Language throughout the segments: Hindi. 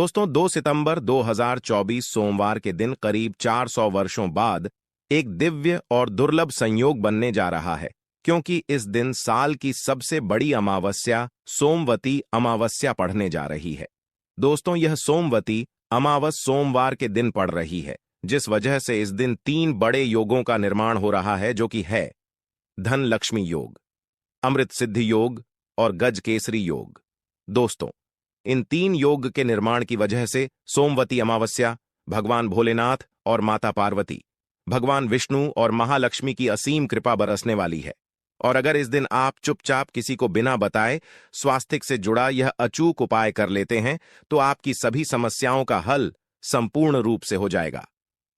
दोस्तों 2 सितंबर 2024 सोमवार के दिन करीब 400 वर्षों बाद एक दिव्य और दुर्लभ संयोग बनने जा रहा है, क्योंकि इस दिन साल की सबसे बड़ी अमावस्या सोमवती अमावस्या पड़ने जा रही है। दोस्तों, यह सोमवती अमावस सोमवार के दिन पड़ रही है, जिस वजह से इस दिन 3 बड़े योगों का निर्माण हो रहा है, जो कि है धन लक्ष्मी योग, अमृत सिद्धि योग और गज केसरी योग। दोस्तों, इन 3 योग के निर्माण की वजह से सोमवती अमावस्या भगवान भोलेनाथ और माता पार्वती, भगवान विष्णु और महालक्ष्मी की असीम कृपा बरसने वाली है। और अगर इस दिन आप चुपचाप किसी को बिना बताए स्वास्थ्य से जुड़ा यह अचूक उपाय कर लेते हैं, तो आपकी सभी समस्याओं का हल संपूर्ण रूप से हो जाएगा।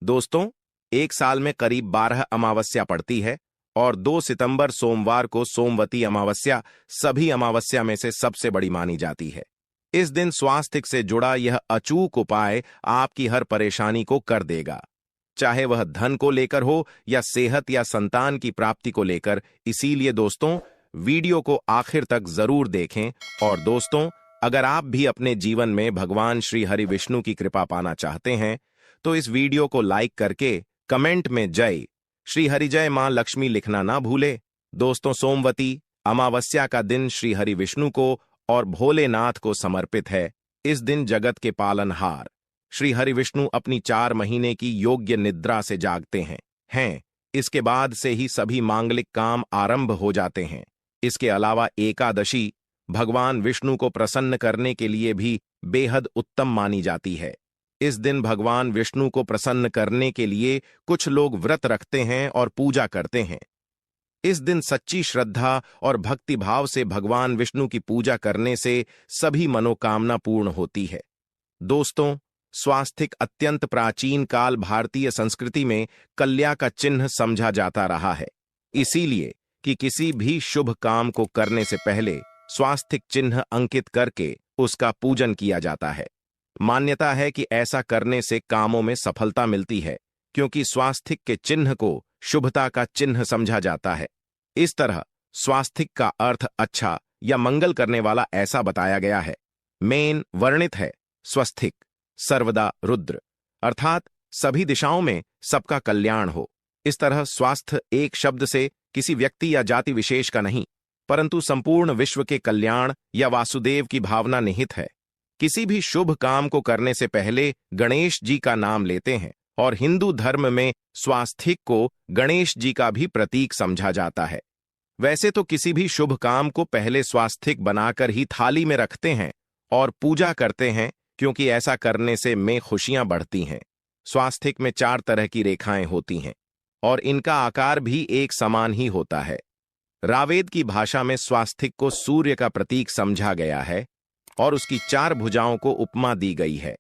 दोस्तों, एक साल में करीब 12 अमावस्या पड़ती है और 2 सितंबर सोमवार को सोमवती अमावस्या सभी अमावस्या में से सबसे बड़ी मानी जाती है। इस दिन स्वास्थ्य से जुड़ा यह अचूक उपाय आपकी हर परेशानी को कर देगा, चाहे वह धन को लेकर हो या सेहत या संतान की प्राप्ति को लेकर। इसीलिए दोस्तों, वीडियो को आखिर तक जरूर देखें। और दोस्तों, अगर आप भी अपने जीवन में भगवान श्री हरि विष्णु की कृपा पाना चाहते हैं, तो इस वीडियो को लाइक करके कमेंट में जय श्री हरि जय मां लक्ष्मी लिखना ना भूले। दोस्तों, सोमवती अमावस्या का दिन श्री हरि विष्णु को और भोलेनाथ को समर्पित है। इस दिन जगत के पालनहार श्री हरि विष्णु अपनी 4 महीने की योग्य निद्रा से जागते हैं। इसके बाद से ही सभी मांगलिक काम आरंभ हो जाते हैं। इसके अलावा एकादशी भगवान विष्णु को प्रसन्न करने के लिए भी बेहद उत्तम मानी जाती है। इस दिन भगवान विष्णु को प्रसन्न करने के लिए कुछ लोग व्रत रखते हैं और पूजा करते हैं। इस दिन सच्ची श्रद्धा और भक्ति भाव से भगवान विष्णु की पूजा करने से सभी मनोकामना पूर्ण होती है। दोस्तों, स्वास्थिक अत्यंत प्राचीन काल भारतीय संस्कृति में कल्या का चिन्ह समझा जाता रहा है। इसीलिए कि किसी भी शुभ काम को करने से पहले स्वास्थिक चिन्ह अंकित करके उसका पूजन किया जाता है। मान्यता है कि ऐसा करने से कामों में सफलता मिलती है, क्योंकि स्वास्थिक के चिन्ह को शुभता का चिन्ह समझा जाता है। इस तरह स्वास्थिक का अर्थ अच्छा या मंगल करने वाला ऐसा बताया गया है। मेन वर्णित है स्वस्तिक सर्वदा रुद्र, अर्थात सभी दिशाओं में सबका कल्याण हो। इस तरह स्वास्थ्य एक शब्द से किसी व्यक्ति या जाति विशेष का नहीं, परंतु संपूर्ण विश्व के कल्याण या वासुदेव की भावना निहित है। किसी भी शुभ काम को करने से पहले गणेश जी का नाम लेते हैं, और हिंदू धर्म में स्वास्थिक को गणेश जी का भी प्रतीक समझा जाता है। वैसे तो किसी भी शुभ काम को पहले स्वास्थिक बनाकर ही थाली में रखते हैं और पूजा करते हैं, क्योंकि ऐसा करने से में खुशियां बढ़ती हैं। स्वास्थिक में 4 तरह की रेखाएं होती हैं और इनका आकार भी एक समान ही होता है। रावेद की भाषा में स्वास्थिक को सूर्य का प्रतीक समझा गया है और उसकी 4 भुजाओं को उपमा दी गई है।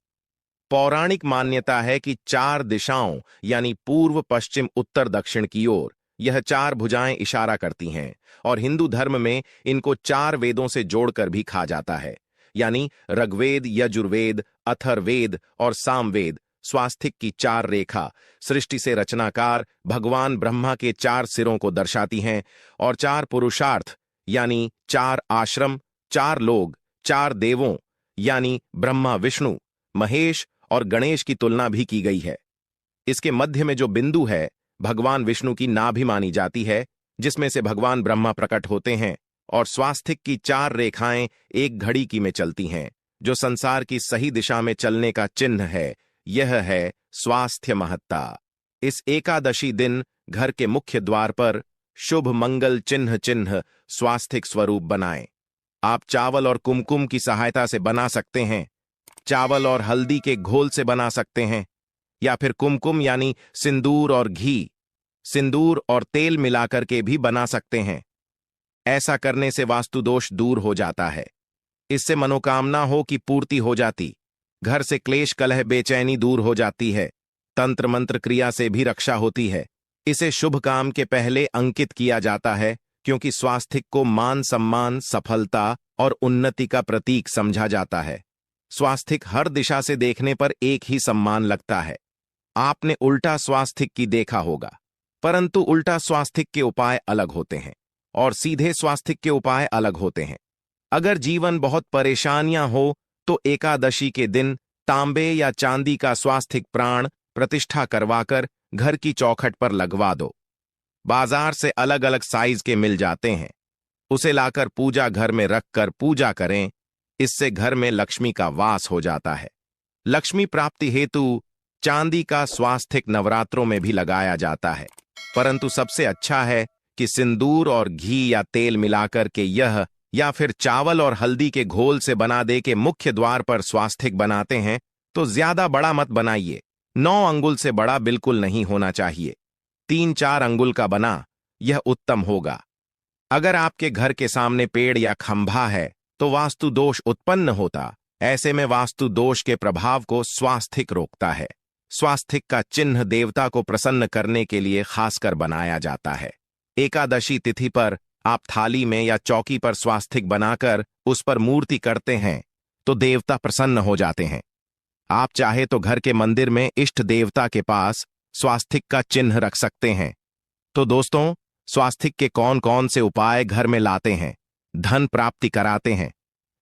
पौराणिक मान्यता है कि 4 दिशाओं यानी पूर्व पश्चिम उत्तर दक्षिण की ओर यह 4 भुजाएं इशारा करती हैं, और हिंदू धर्म में इनको 4 वेदों से जोड़कर भी कहा जाता है, यानी ऋग्वेद, यजुर्वेद, अथर्ववेद और सामवेद। स्वास्थिक की 4 रेखा सृष्टि से रचनाकार भगवान ब्रह्मा के 4 सिरों को दर्शाती हैं, और 4 पुरुषार्थ यानी 4 आश्रम, 4 लोग, 4 देवों यानी ब्रह्मा, विष्णु, महेश और गणेश की तुलना भी की गई है। इसके मध्य में जो बिंदु है भगवान विष्णु की नाभि मानी जाती है, जिसमें से भगवान ब्रह्मा प्रकट होते हैं। और स्वास्थिक की 4 रेखाएं एक घड़ी की में चलती हैं, जो संसार की सही दिशा में चलने का चिन्ह है। यह है स्वास्थ्य महत्ता। इस एकादशी दिन घर के मुख्य द्वार पर शुभ मंगल चिन्ह स्वास्थिक स्वरूप बनाएं। आप चावल और कुमकुम की सहायता से बना सकते हैं, चावल और हल्दी के घोल से बना सकते हैं, या फिर कुमकुम यानी सिंदूर और घी, सिंदूर और तेल मिलाकर के भी बना सकते हैं। ऐसा करने से वास्तु दोष दूर हो जाता है। इससे मनोकामना हो की पूर्ति हो जाती, घर से क्लेश कलह बेचैनी दूर हो जाती है, तंत्र मंत्र क्रिया से भी रक्षा होती है। इसे शुभ काम के पहले अंकित किया जाता है, क्योंकि स्वास्थिक को मान सम्मान, सफलता और उन्नति का प्रतीक समझा जाता है। स्वास्थिक हर दिशा से देखने पर एक ही सम्मान लगता है। आपने उल्टा स्वास्थिक की देखा होगा, परंतु उल्टा स्वास्थिक के उपाय अलग होते हैं और सीधे स्वास्थिक के उपाय अलग होते हैं। अगर जीवन बहुत परेशानियां हो तो एकादशी के दिन तांबे या चांदी का स्वास्तिक प्राण प्रतिष्ठा करवाकर घर की चौखट पर लगवा दो। बाजार से अलग अलग साइज के मिल जाते हैं, उसे लाकर पूजा घर में रखकर पूजा करें। इससे घर में लक्ष्मी का वास हो जाता है। लक्ष्मी प्राप्ति हेतु चांदी का स्वास्तिक नवरात्रों में भी लगाया जाता है, परंतु सबसे अच्छा है कि सिंदूर और घी या तेल मिलाकर के यह या फिर चावल और हल्दी के घोल से बना दे के मुख्य द्वार पर स्वास्तिक बनाते हैं तो ज्यादा बड़ा मत बनाइए। 9 अंगुल से बड़ा बिल्कुल नहीं होना चाहिए। 3-4 अंगुल का बना यह उत्तम होगा। अगर आपके घर के सामने पेड़ या खंभा है तो वास्तु दोष उत्पन्न होता। ऐसे में वास्तु दोष के प्रभाव को स्वास्तिक रोकता है। स्वास्तिक का चिन्ह देवता को प्रसन्न करने के लिए खासकर बनाया जाता है। एकादशी तिथि पर आप थाली में या चौकी पर स्वास्तिक बनाकर उस पर मूर्ति करते हैं तो देवता प्रसन्न हो जाते हैं। आप चाहे तो घर के मंदिर में इष्ट देवता के पास स्वास्तिक का चिन्ह रख सकते हैं। तो दोस्तों, स्वास्तिक के कौन कौन से उपाय घर में लाते हैं, धन प्राप्ति कराते हैं,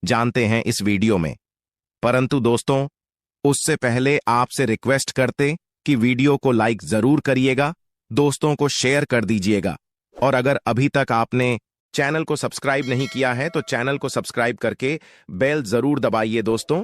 जानते हैं इस वीडियो में। परंतु दोस्तों, उससे पहले आपसे रिक्वेस्ट करते कि वीडियो को लाइक जरूर करिएगा, दोस्तों को शेयर कर दीजिएगा, और अगर अभी तक आपने चैनल को सब्सक्राइब नहीं किया है तो चैनल को सब्सक्राइब करके बेल जरूर दबाइए। दोस्तों,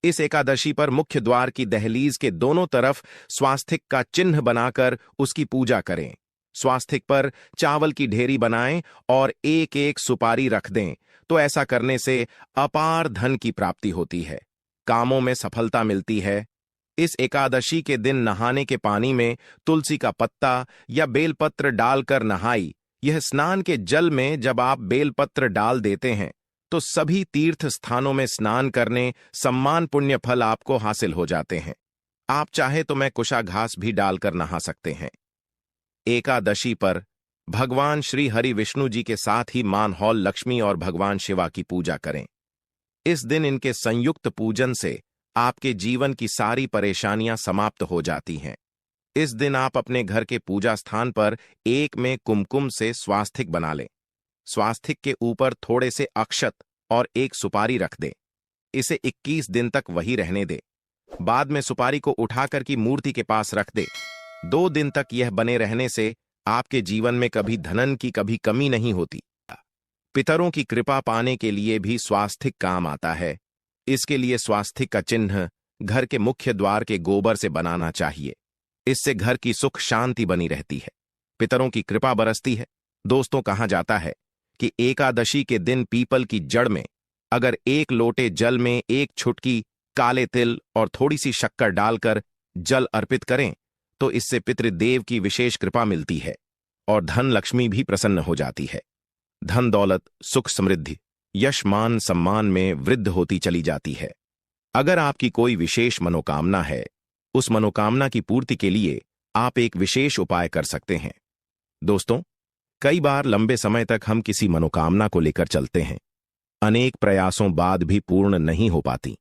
इस एकादशी पर मुख्य द्वार की दहलीज के दोनों तरफ स्वास्तिक का चिन्ह बनाकर उसकी पूजा करें। स्वास्तिक पर चावल की ढेरी बनाएं और एक एक सुपारी रख दें, तो ऐसा करने से अपार धन की प्राप्ति होती है, कामों में सफलता मिलती है। इस एकादशी के दिन नहाने के पानी में तुलसी का पत्ता या बेलपत्र डालकर नहाई। यह स्नान के जल में जब आप बेलपत्र डाल देते हैं तो सभी तीर्थ स्थानों में स्नान करने सम्मान पुण्य फल आपको हासिल हो जाते हैं। आप चाहे तो मैं कुशा घास भी डालकर नहा सकते हैं। एकादशी पर भगवान श्री हरि विष्णु जी के साथ ही मां हौल लक्ष्मी और भगवान शिवा की पूजा करें। इस दिन इनके संयुक्त पूजन से आपके जीवन की सारी परेशानियां समाप्त हो जाती हैं। इस दिन आप अपने घर के पूजा स्थान पर एक में कुमकुम से स्वास्तिक बना लें। स्वास्तिक के ऊपर थोड़े से अक्षत और एक सुपारी रख दें। इसे 21 दिन तक वही रहने दें। बाद में सुपारी को उठाकर की मूर्ति के पास रख दें। 2 दिन तक यह बने रहने से आपके जीवन में कभी धनन की कभी कमी नहीं होती। पितरों की कृपा पाने के लिए भी स्वास्तिक काम आता है। इसके लिए स्वास्तिक का चिन्ह घर के मुख्य द्वार के गोबर से बनाना चाहिए। इससे घर की सुख शांति बनी रहती है, पितरों की कृपा बरसती है। दोस्तों, कहा जाता है कि एकादशी के दिन पीपल की जड़ में अगर 1 लोटे जल में 1 छुटकी काले तिल और थोड़ी सी शक्कर डालकर जल अर्पित करें तो इससे पितृदेव की विशेष कृपा मिलती है और धन लक्ष्मी भी प्रसन्न हो जाती है। धन दौलत सुख समृद्धि यश मान सम्मान में वृद्धि होती चली जाती है। अगर आपकी कोई विशेष मनोकामना है, उस मनोकामना की पूर्ति के लिए आप एक विशेष उपाय कर सकते हैं। दोस्तों, कई बार लंबे समय तक हम किसी मनोकामना को लेकर चलते हैं, अनेक प्रयासों बाद भी पूर्ण नहीं हो पाती।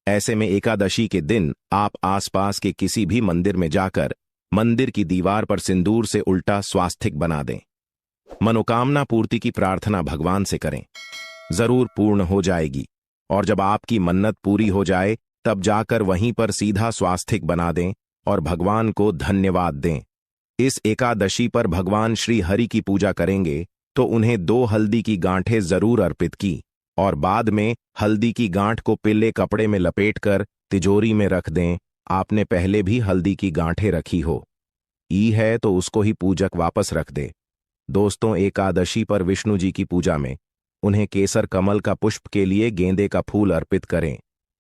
ऐसे में एकादशी के दिन आप आसपास के किसी भी मंदिर में जाकर मंदिर की दीवार पर सिंदूर से उल्टा स्वास्तिक बना दें। मनोकामना पूर्ति की प्रार्थना भगवान से करें, जरूर पूर्ण हो जाएगी। और जब आपकी मन्नत पूरी हो जाए तब जाकर वहीं पर सीधा स्वास्तिक बना दें और भगवान को धन्यवाद दें। इस एकादशी पर भगवान श्री हरि की पूजा करेंगे तो उन्हें 2 हल्दी की गांठें जरूर अर्पित की और बाद में हल्दी की गांठ को पीले कपड़े में लपेटकर तिजोरी में रख दें। आपने पहले भी हल्दी की गांठें रखी हो ई है तो उसको ही पूजक वापस रख दे। दोस्तों, एकादशी पर विष्णु जी की पूजा में उन्हें केसर कमल का पुष्प के लिए गेंदे का फूल अर्पित करें।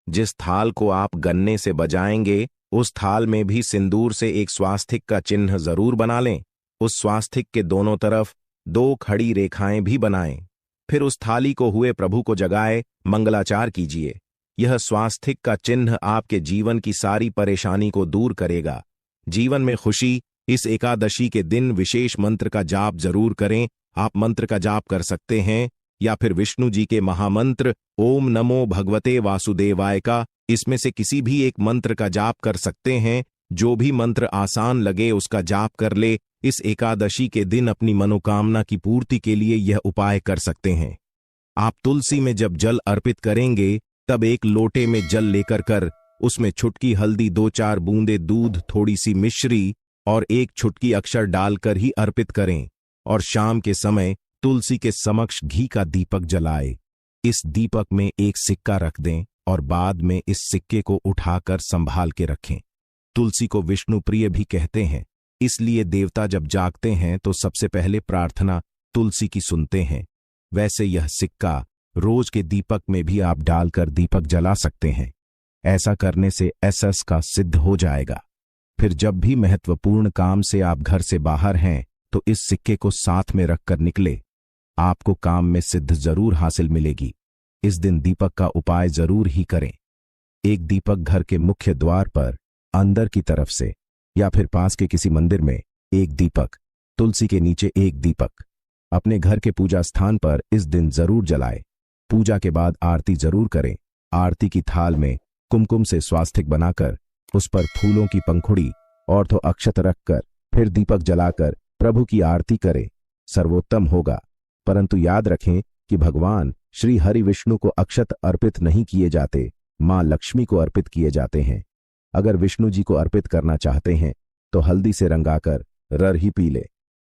जिस थाल को आप गन्ने से बजाएंगे उस थाल में भी सिंदूर से एक स्वास्तिक का चिन्ह जरूर बना लें। उस स्वास्तिक के दोनों तरफ 2 खड़ी रेखाएं भी बनाएं। फिर उस थाली को हुए प्रभु को जगाए मंगलाचार कीजिए। यह स्वास्तिक का चिन्ह आपके जीवन की सारी परेशानी को दूर करेगा। जीवन में खुशी। इस एकादशी के दिन विशेष मंत्र का जाप जरूर करें। आप मंत्र का जाप कर सकते हैं या फिर विष्णु जी के महामंत्र ओम नमो भगवते वासुदेवाय का, इसमें से किसी भी एक मंत्र का जाप कर सकते हैं। जो भी मंत्र आसान लगे उसका जाप कर ले। इस एकादशी के दिन अपनी मनोकामना की पूर्ति के लिए यह उपाय कर सकते हैं। आप तुलसी में जब जल अर्पित करेंगे तब 1 लोटे में जल लेकर उसमें छुटकी हल्दी, 2-4 बूंदे दूध, थोड़ी सी मिश्री और 1 छुटकी अक्षर डालकर ही अर्पित करें और शाम के समय तुलसी के समक्ष घी का दीपक जलाए। इस दीपक में एक सिक्का रख दें और बाद में इस सिक्के को उठाकर संभाल के रखें। तुलसी को विष्णु प्रिय भी कहते हैं, इसलिए देवता जब जागते हैं तो सबसे पहले प्रार्थना तुलसी की सुनते हैं। वैसे यह सिक्का रोज के दीपक में भी आप डालकर दीपक जला सकते हैं। ऐसा करने से एसएस का सिद्ध हो जाएगा। फिर जब भी महत्वपूर्ण काम से आप घर से बाहर हैं तो इस सिक्के को साथ में रखकर निकले। आपको काम में सिद्ध जरूर हासिल मिलेगी। इस दिन दीपक का उपाय जरूर ही करें। एक दीपक घर के मुख्य द्वार पर अंदर की तरफ से या फिर पास के किसी मंदिर में एक दीपक, तुलसी के नीचे एक दीपक अपने घर के पूजा स्थान पर इस दिन जरूर जलाए। पूजा के बाद आरती जरूर करें। आरती की थाल में कुमकुम से स्वास्तिक बनाकर उस पर फूलों की पंखुड़ी और तो अक्षत रखकर फिर दीपक जलाकर प्रभु की आरती करें, सर्वोत्तम होगा। परंतु याद रखें कि भगवान श्री हरि विष्णु को अक्षत अर्पित नहीं किए जाते, मां लक्ष्मी को अर्पित किए जाते हैं। अगर विष्णु जी को अर्पित करना चाहते हैं तो हल्दी से रंगाकर रर ही पी ले।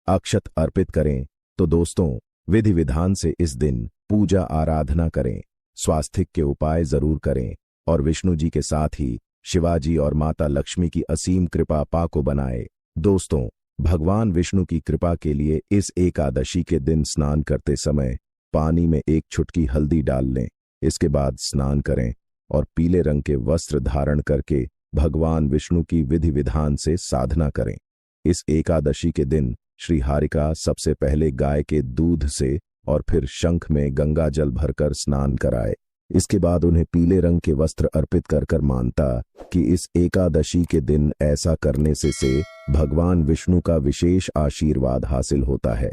अक्षत अर्पित करें तो दोस्तों विधि विधान से इस दिन पूजा आराधना करें, स्वास्तिक के उपाय जरूर करें और विष्णु जी के साथ ही शिवाजी और माता लक्ष्मी की असीम कृपा पाको बनाए। दोस्तों, भगवान विष्णु की कृपा के लिए इस एकादशी के दिन स्नान करते समय पानी में 1 छुटकी हल्दी डाल लें। इसके बाद स्नान करें और पीले रंग के वस्त्र धारण करके भगवान विष्णु की विधि विधान से साधना करें। इस एकादशी के दिन श्री हारिका सबसे पहले गाय के दूध से और फिर शंख में गंगा जल भरकर स्नान कराए। इसके बाद उन्हें पीले रंग के वस्त्र अर्पित कर मानता कि इस एकादशी के दिन ऐसा करने से भगवान विष्णु का विशेष आशीर्वाद हासिल होता है।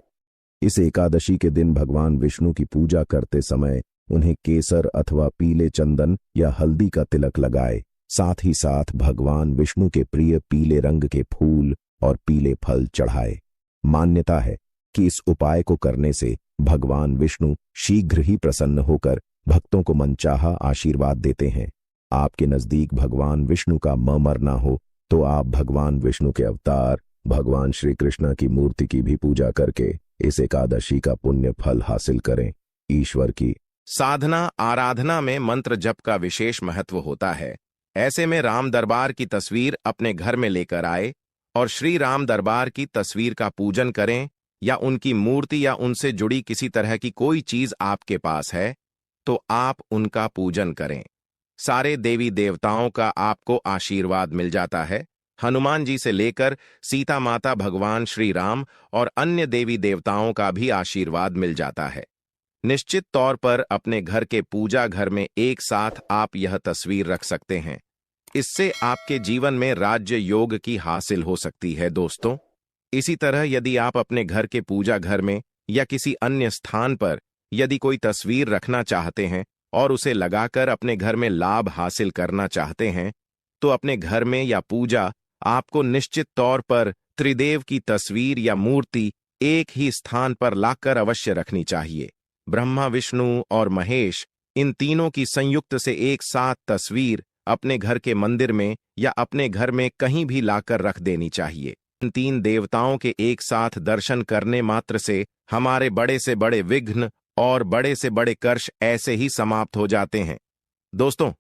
इस एकादशी के दिन भगवान विष्णु की पूजा करते समय उन्हें केसर अथवा पीले चंदन या हल्दी का तिलक लगाए। साथ ही साथ भगवान विष्णु के प्रिय पीले रंग के फूल और पीले फल चढ़ाए। मान्यता है कि इस उपाय को करने से भगवान विष्णु शीघ्र ही प्रसन्न होकर भक्तों को मनचाहा आशीर्वाद देते हैं। आपके नजदीक भगवान विष्णु का मर ना हो तो आप भगवान विष्णु के अवतार भगवान श्री कृष्ण की मूर्ति की भी पूजा करके इस एकादशी का पुण्य फल हासिल करें। ईश्वर की साधना आराधना में मंत्र जप का विशेष महत्व होता है। ऐसे में राम दरबार की तस्वीर अपने घर में लेकर आए और श्री राम दरबार की तस्वीर का पूजन करें, या उनकी मूर्ति या उनसे जुड़ी किसी तरह की कोई चीज आपके पास है तो आप उनका पूजन करें। सारे देवी देवताओं का आपको आशीर्वाद मिल जाता है। हनुमान जी से लेकर सीता माता, भगवान श्री राम और अन्य देवी देवताओं का भी आशीर्वाद मिल जाता है। निश्चित तौर पर अपने घर के पूजा घर में एक साथ आप यह तस्वीर रख सकते हैं। इससे आपके जीवन में राज्य योग की हासिल हो सकती है। दोस्तों, इसी तरह यदि आप अपने घर के पूजा घर में या किसी अन्य स्थान पर यदि कोई तस्वीर रखना चाहते हैं और उसे लगाकर अपने घर में लाभ हासिल करना चाहते हैं तो अपने घर में या पूजा आपको निश्चित तौर पर त्रिदेव की तस्वीर या मूर्ति एक ही स्थान पर लाकर अवश्य रखनी चाहिए। ब्रह्मा, विष्णु और महेश, इन तीनों की संयुक्त से एक साथ तस्वीर अपने घर के मंदिर में या अपने घर में कहीं भी लाकर रख देनी चाहिए। इन 3 देवताओं के एक साथ दर्शन करने मात्र से हमारे बड़े से बड़े विघ्न और बड़े से बड़े कर्ष ऐसे ही समाप्त हो जाते हैं। दोस्तों,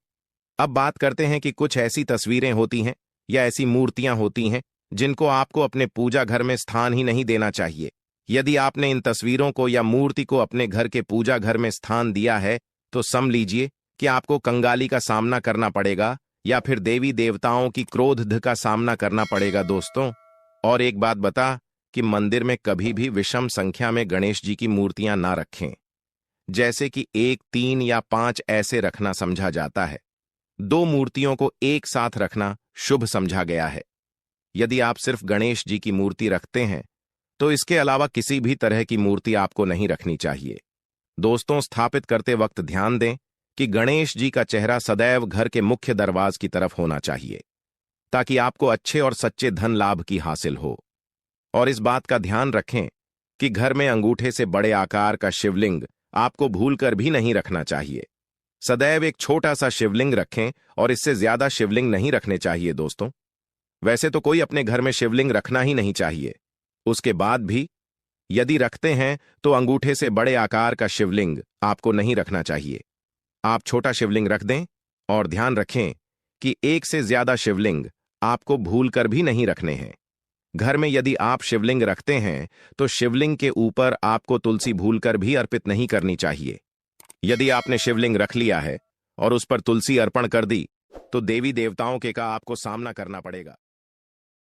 अब बात करते हैं कि कुछ ऐसी तस्वीरें होती हैं या ऐसी मूर्तियां होती हैं जिनको आपको अपने पूजा घर में स्थान ही नहीं देना चाहिए। यदि आपने इन तस्वीरों को या मूर्ति को अपने घर के पूजा घर में स्थान दिया है तो समझ लीजिए कि आपको कंगाली का सामना करना पड़ेगा या फिर देवी देवताओं की क्रोध का सामना करना पड़ेगा। दोस्तों, और एक बात बता कि मंदिर में कभी भी विषम संख्या में गणेश जी की मूर्तियां ना रखें, जैसे कि 1, 3 या 5 ऐसे रखना समझा जाता है। 2 मूर्तियों को एक साथ रखना शुभ समझा गया है। यदि आप सिर्फ गणेश जी की मूर्ति रखते हैं तो इसके अलावा किसी भी तरह की मूर्ति आपको नहीं रखनी चाहिए। दोस्तों, स्थापित करते वक्त ध्यान दें कि गणेश जी का चेहरा सदैव घर के मुख्य दरवाजे की तरफ होना चाहिए ताकि आपको अच्छे और सच्चे धन लाभ की हासिल हो। और इस बात का ध्यान रखें कि घर में अंगूठे से बड़े आकार का शिवलिंग आपको भूलकर भी नहीं रखना चाहिए। सदैव एक छोटा सा शिवलिंग रखें और इससे ज्यादा शिवलिंग नहीं रखने चाहिए दोस्तों। वैसे तो कोई अपने घर में शिवलिंग रखना ही नहीं चाहिए। उसके बाद भी यदि रखते हैं तो अंगूठे से बड़े आकार का शिवलिंग आपको नहीं रखना चाहिए। आप छोटा शिवलिंग रख दें और ध्यान रखें कि एक से ज्यादा शिवलिंग आपको भूलकर भी नहीं रखने हैं। घर में यदि आप शिवलिंग रखते हैं तो शिवलिंग के ऊपर आपको तुलसी भूलकर भी अर्पित नहीं करनी चाहिए। यदि आपने शिवलिंग रख लिया है और उस पर तुलसी अर्पण कर दी तो देवी देवताओं के का आपको सामना करना पड़ेगा।